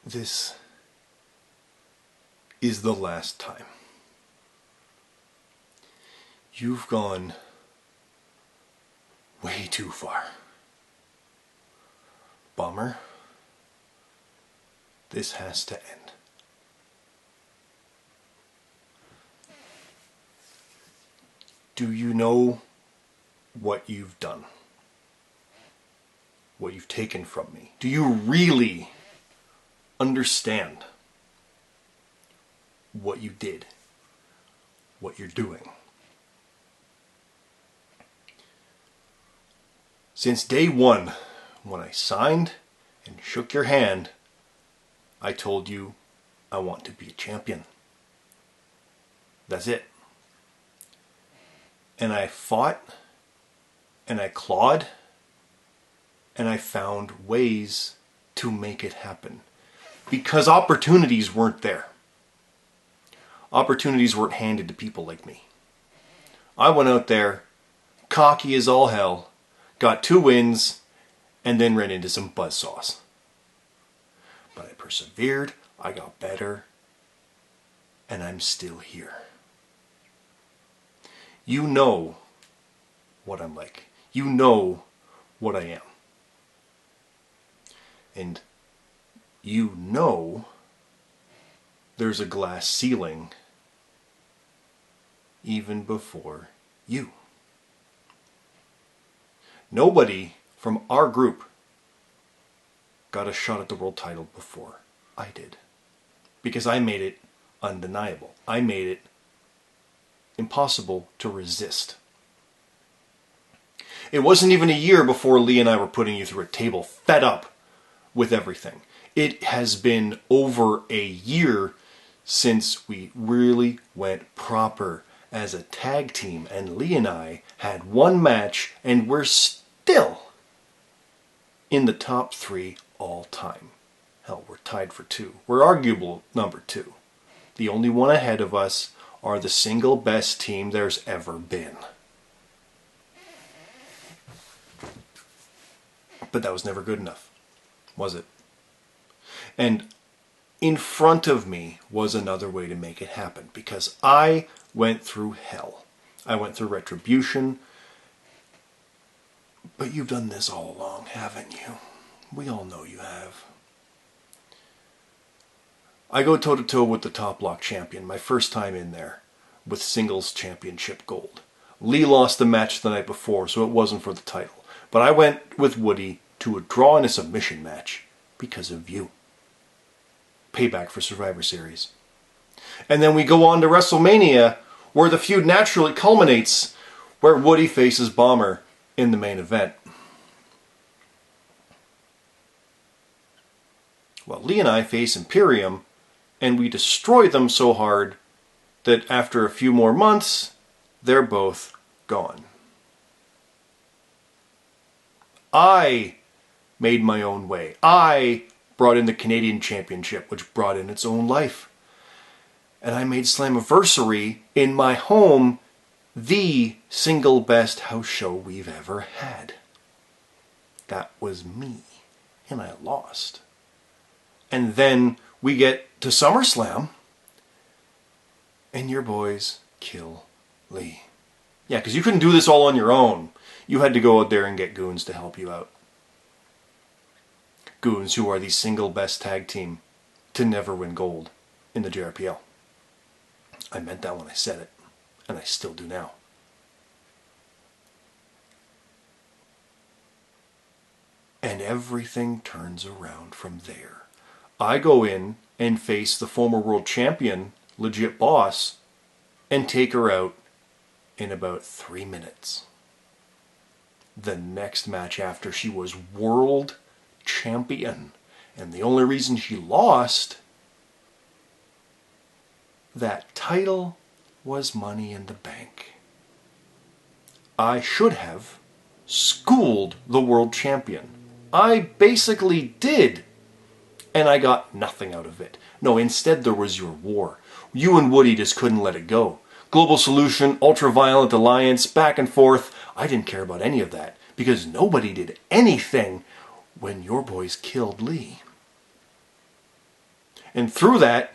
This is the last time. You've gone way too far. Bummer. This has to end. Do you know what you've done? What you've taken from me? Do you really understand what you did? What you're doing? Since day one, when I signed and shook your hand, I told you I want to be a champion. That's it. And I fought, and I clawed, and I found ways to make it happen. Because opportunities weren't there. Opportunities weren't handed to people like me. I went out there, cocky as all hell, got 2 wins, and then ran into some buzzsaws. But I persevered, I got better, and I'm still here. You know what I'm like. You know what I am. And you know there's a glass ceiling even before you. Nobody from our group got a shot at the world title before I did. Because I made it undeniable. I made it impossible to resist. It wasn't even a year before Lee and I were putting you through a table, fed up with everything. It has been over a year since we really went proper as a tag team, and Lee and I had 1 match, and we're still in the top 3 all time. Hell, we're tied for 2. We're arguable number 2. The only one ahead of us are the single best team there's ever been. But that was never good enough, was it? And in front of me was another way to make it happen, because I went through hell. I went through retribution. But you've done this all along, haven't you? We all know you have. I go toe-to-toe with the top block champion, my first time in there, with singles championship gold. Lee lost the match the night before, so it wasn't for the title. But I went with Woody to a draw in a submission match because of you. Payback for Survivor Series. And then we go on to WrestleMania, where the feud naturally culminates, where Woody faces Bomber in the main event. Well, Lee and I face Imperium, and we destroy them so hard that after a few more months, they're both gone. I made my own way. I brought in the Canadian Championship, which brought in its own life. And I made Slammiversary in my home the single best house show we've ever had. That was me. And I lost. And then we get to SummerSlam, and your boys kill Lee. Yeah, because you couldn't do this all on your own. You had to go out there and get goons to help you out. Goons who are the single best tag team to never win gold in the JRPL. I meant that when I said it, and I still do now. And everything turns around from there. I go in and face the former world champion, Legit Boss, and take her out in about 3 minutes. The next match after, she was world champion. And the only reason she lost that title was Money in the Bank. I should have schooled the world champion. I basically did. And I got nothing out of it. No, instead there was your war. You and Woody just couldn't let it go. Global Solution, Ultra-Violent Alliance, back and forth. I didn't care about any of that, because nobody did anything when your boys killed Lee. And through that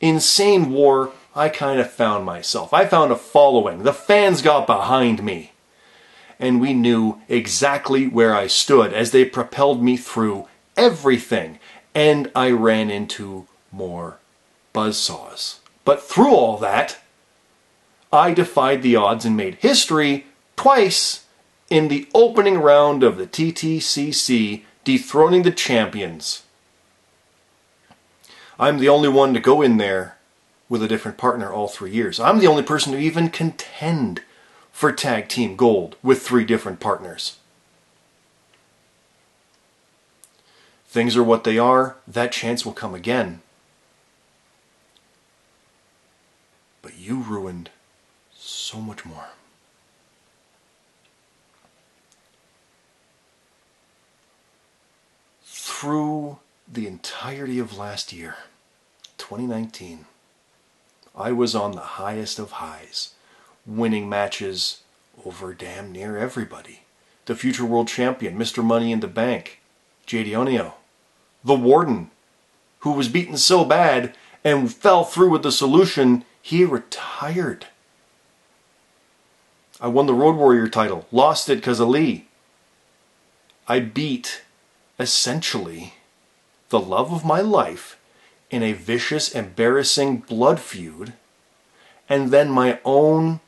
insane war, I kind of found myself. I found a following. The fans got behind me. And we knew exactly where I stood as they propelled me through everything. And I ran into more buzzsaws. But through all that, I defied the odds and made history twice in the opening round of the TTCC, dethroning the champions. I'm the only one to go in there with a different partner all 3 years. I'm the only person to even contend for tag team gold with 3 different partners. Things are what they are. That chance will come again. But you ruined so much more. Through the entirety of last year, 2019, I was on the highest of highs, winning matches over damn near everybody. The future world champion, Mr. Money in the Bank, JD Onio. The Warden, who was beaten so bad and fell through with the solution, he retired. I won the Road Warrior title, lost it because of Lee. I beat, essentially, the love of my life in a vicious, embarrassing blood feud, and then my own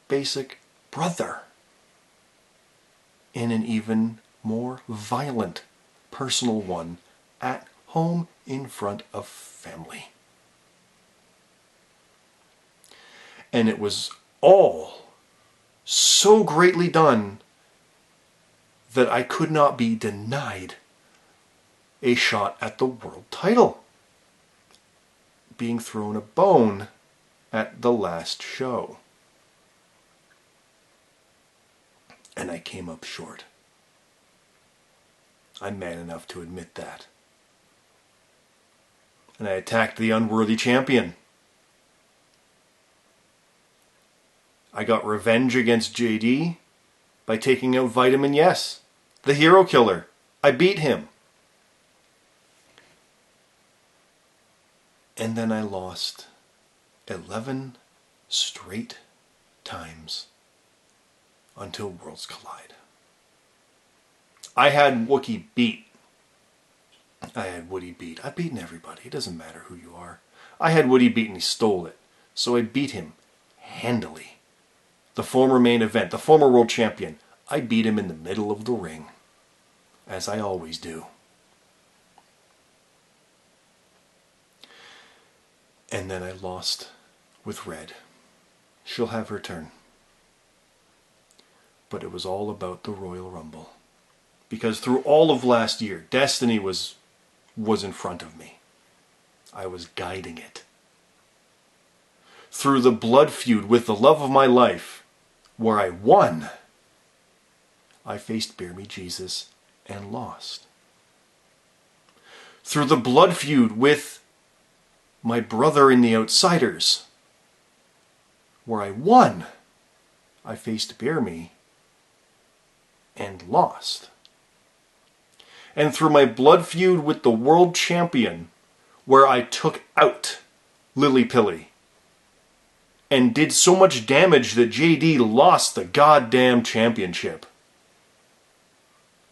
basic brother in an even more violent personal one at home in front of family. And it was all so greatly done that I could not be denied a shot at the world title, being thrown a bone at the last show. And I came up short. I'm man enough to admit that. And I attacked the unworthy champion. I got revenge against JD by taking out Vitamin Yes, the hero killer. I beat him. And then I lost 11 straight times until Worlds Collide. I had Wookie beat. I had Woody beat. I've beaten everybody. It doesn't matter who you are. I had Woody beat and he stole it. So I beat him handily. The former main event, the former world champion, I beat him in the middle of the ring. As I always do. And then I lost with Red. She'll have her turn. But it was all about the Royal Rumble. Because through all of last year, Destiny was in front of me. I was guiding it. Through the blood feud with the love of my life, where I won, I faced BeerMeJesus and lost. Through the blood feud with my brother in the Outsiders, where I won, I faced BeerMe and lost. And through my blood feud with the world champion, where I took out Lily Pilly and did so much damage that JD lost the goddamn championship,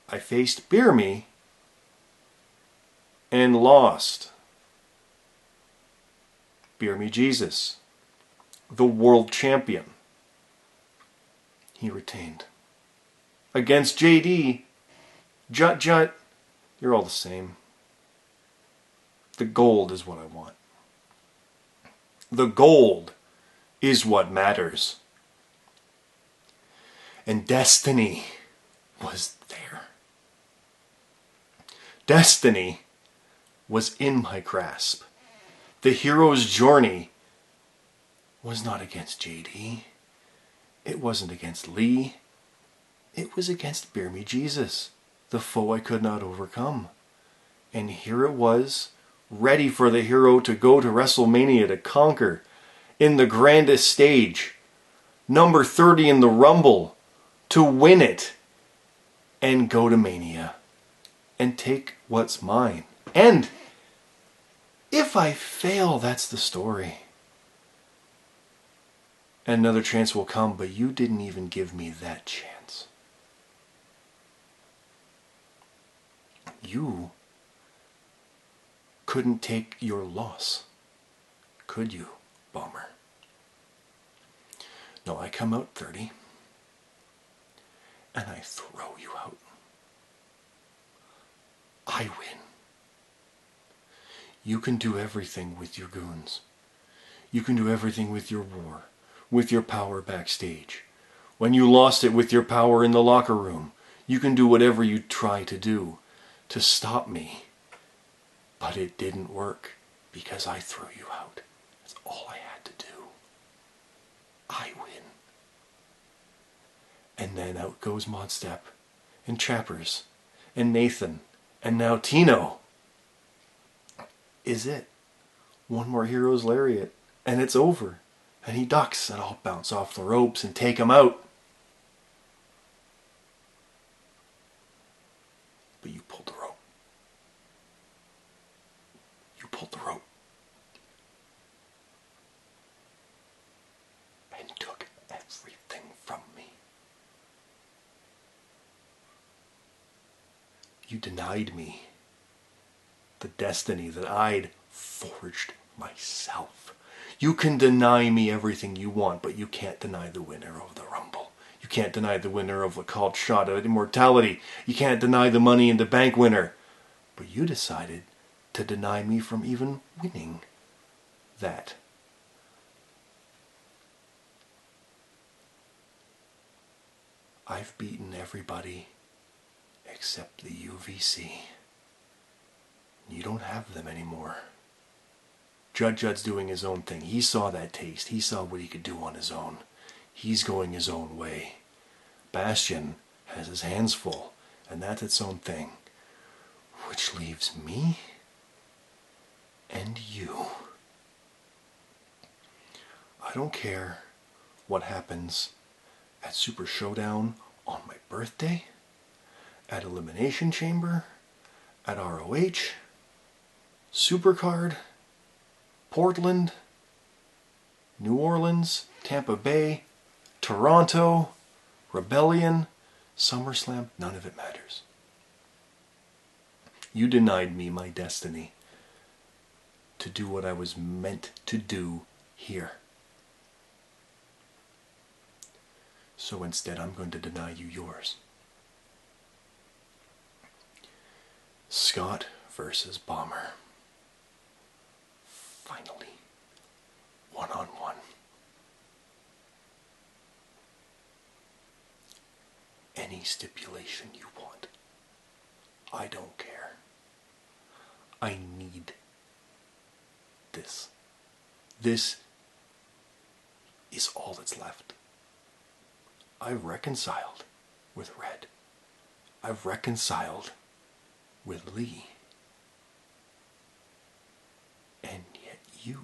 I faced BeerMe and lost. BeerMeJesus, the world champion, he retained. Against JD, Jut Jut, you're all the same. The gold is what I want. The gold is what matters. And Destiny was there. Destiny was in my grasp. The hero's journey was not against JD. It wasn't against Lee. It was against BeerMeJesus, the foe I could not overcome. And here it was, ready for the hero to go to WrestleMania to conquer in the grandest stage, number 30 in the Rumble, to win it and go to Mania and take what's mine. And If I fail, that's the story. And another chance will come, but you didn't even give me that chance. You couldn't take your loss, could you, Bomber? No, I come out 30, and I throw you out. I win. You can do everything with your goons. You can do everything with your war, with your power backstage. When you lost it with your power in the locker room, you can do whatever you try to do to stop me. But it didn't work because I threw you out. That's all I had to do. I win. And then out goes Modstep, and Chappers, and Nathan, and now Tino. Is it? One more hero's lariat, and it's over. And he ducks, and I'll bounce off the ropes and take him out. But you pulled the rope. You pulled the rope. And took everything from me. You denied me the destiny that I'd forged myself. You can deny me everything you want, but you can't deny the winner of the Rumble. You can't deny the winner of a called shot at immortality. You can't deny the Money in the Bank winner. But you decided to deny me from even winning that. I've beaten everybody except the UVC. You don't have them anymore. Judd's doing his own thing. He saw that taste. He saw what he could do on his own. He's going his own way. Bastion has his hands full, and that's its own thing. Which leaves me and you. I don't care what happens at Super Showdown on my birthday, at Elimination Chamber, at ROH, Supercard, Portland, New Orleans, Tampa Bay, Toronto, Rebellion, SummerSlam, none of it matters. You denied me my destiny to do what I was meant to do here. So instead, I'm going to deny you yours. Scott versus Bomber. Finally, one-on-one. Any stipulation you want. I don't care. I need this. This is all that's left. I've reconciled with Red. I've reconciled with Lee. And yet you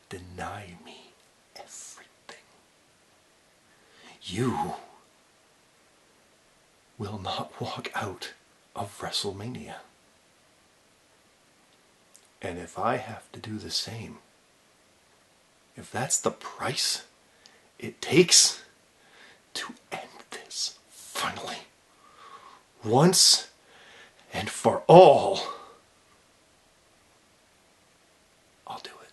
deny me everything. You will not walk out of WrestleMania. And if I have to do the same, if that's the price it takes to end this finally, once and for all, I'll do it.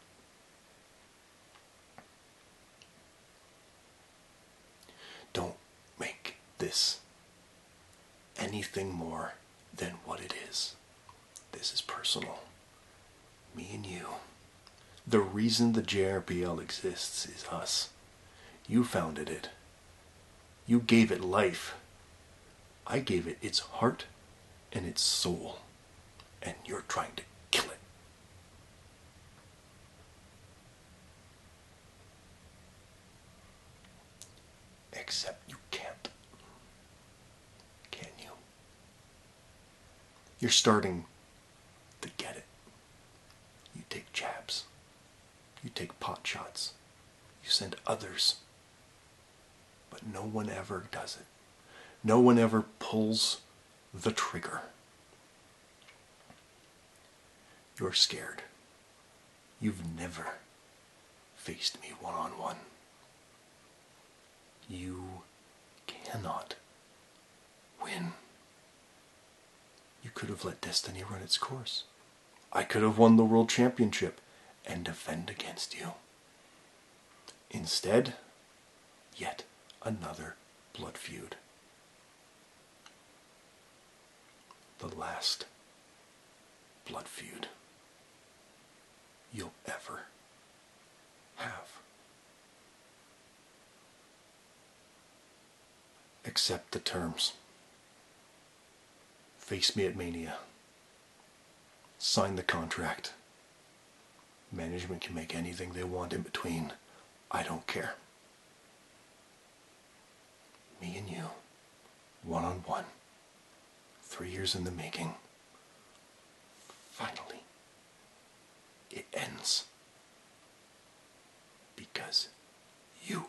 Don't make this anything more than what it is. This is personal. Me and you. The reason the JRPL exists is us. You founded it. You gave it life. I gave it its heart and its soul. And you're trying to kill it. Except you can't. Can you? You're starting to get it. You take jabs. You take pot shots. You send others. But no one ever does it. No one ever pulls the trigger. You're scared. You've never faced me one-on-one. You cannot win. You could have let destiny run its course. I could have won the world championship and defend against you. Instead, yet another blood feud. The last blood feud you'll ever have. Accept the terms. Face me at Mania. Sign the contract. Management can make anything they want in between. I don't care. Me and you, one-on-one. 3 years in the making. Finally, it ends. Because you